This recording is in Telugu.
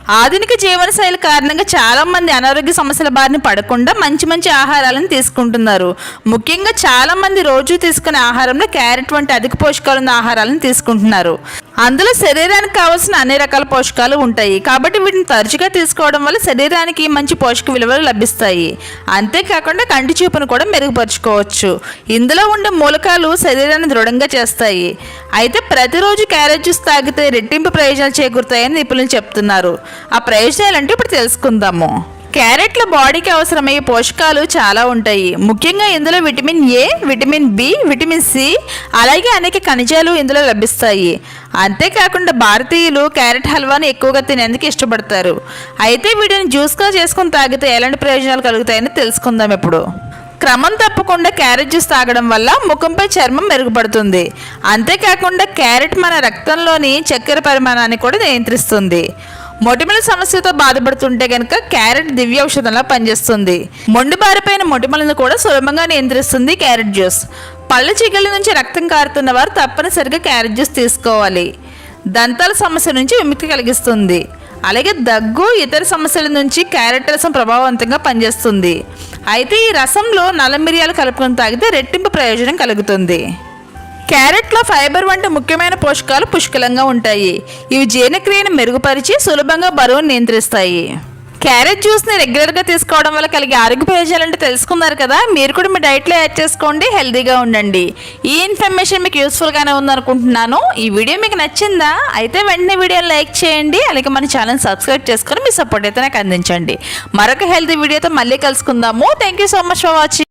ఆధునిక జీవనశైలి కారణంగా చాలామంది అనారోగ్య సమస్యల బారిన పడకుండా మంచి మంచి ఆహారాలను తీసుకుంటున్నారు. ముఖ్యంగా చాలామంది రోజు తీసుకునే ఆహారంలో క్యారెట్ వంటి అధిక పోషకాలు ఉన్న ఆహారాలను తీసుకుంటున్నారు. అందులో శరీరానికి కావాల్సిన అన్ని రకాల పోషకాలు ఉంటాయి. కాబట్టి వీటిని తరచుగా తీసుకోవడం వల్ల శరీరానికి మంచి పోషక విలువలు లభిస్తాయి. అంతేకాకుండా కంటి చూపును కూడా మెరుగుపరుచుకోవచ్చు. ఇందులో ఉండే మూలకాలు శరీరాన్ని దృఢంగా చేస్తాయి. అయితే ప్రతిరోజు క్యారెట్ జ్యూస్ తాగితే రెట్టింపు ప్రయోజనాలు చేకూరుతాయని నిపుణులు చెప్తున్నారు. ఆ ప్రయోజనాలు అంటే ఇప్పుడు తెలుసుకుందాము. క్యారెట్లో బాడీకి అవసరమయ్యే పోషకాలు చాలా ఉంటాయి. ముఖ్యంగా ఇందులో vitamin A, vitamin B, vitamin C, అలాగే అనేక ఖనిజాలు ఇందులో లభిస్తాయి. అంతేకాకుండా భారతీయులు క్యారెట్ హల్వాను ఎక్కువగా తినేందుకు ఇష్టపడతారు. అయితే వీటిని జ్యూస్గా చేసుకుని తాగితే ఎలాంటి ప్రయోజనాలు కలుగుతాయని తెలుసుకుందాం ఇప్పుడు. క్రమం తప్పకుండా క్యారెట్ జ్యూస్ తాగడం వల్ల ముఖంపై చర్మం మెరుగుపడుతుంది. అంతేకాకుండా క్యారెట్ మన రక్తంలోని చక్కెర పరిమాణాన్ని కూడా నియంత్రిస్తుంది. మొటిమల సమస్యతో బాధపడుతుంటే కనుక క్యారెట్ దివ్య ఔషధంలా పనిచేస్తుంది. మొండిబారిపోయిన మొటిమలను కూడా సులభంగా నియంత్రిస్తుంది క్యారెట్ జ్యూస్. పళ్ళ చీకల నుంచి రక్తం కారుతున్న వారు తప్పనిసరిగా క్యారెట్ జ్యూస్ తీసుకోవాలి. దంతాల సమస్య నుంచి విముక్తి కలిగిస్తుంది. అలాగే దగ్గు, ఇతర సమస్యల నుంచి క్యారెట్ రసం ప్రభావవంతంగా పనిచేస్తుంది. అయితే ఈ రసంలో నల్ల మిరియాలు కలుపుకొని తాగితే రెట్టింపు ప్రయోజనం కలుగుతుంది. క్యారెట్లో ఫైబర్ వంటి ముఖ్యమైన పోషకాలు పుష్కలంగా ఉంటాయి. ఇవి జీర్ణక్రియను మెరుగుపరిచి సులభంగా బరువును నియంత్రిస్తాయి. క్యారెట్ జ్యూస్ని రెగ్యులర్గా తీసుకోవడం వల్ల కలిగే ఆరోగ్య ప్రయోజనాలు అంటే తెలుసుకున్నారు కదా. మీరు కూడా మీ డైట్లో యాడ్ చేసుకోండి, హెల్తీగా ఉండండి. ఈ ఇన్ఫర్మేషన్ మీకు యూస్ఫుల్గానే ఉందనుకుంటున్నాను. ఈ వీడియో మీకు నచ్చిందా? అయితే వెంటనే వీడియోని లైక్ చేయండి. అలాగే మన ఛానల్ సబ్స్క్రైబ్ చేసుకొని మీ సపోర్ట్ అయితే నాకు అందించండి. మరొక హెల్తీ వీడియోతో మళ్ళీ కలుసుకుందాము. Thank you so much for watching.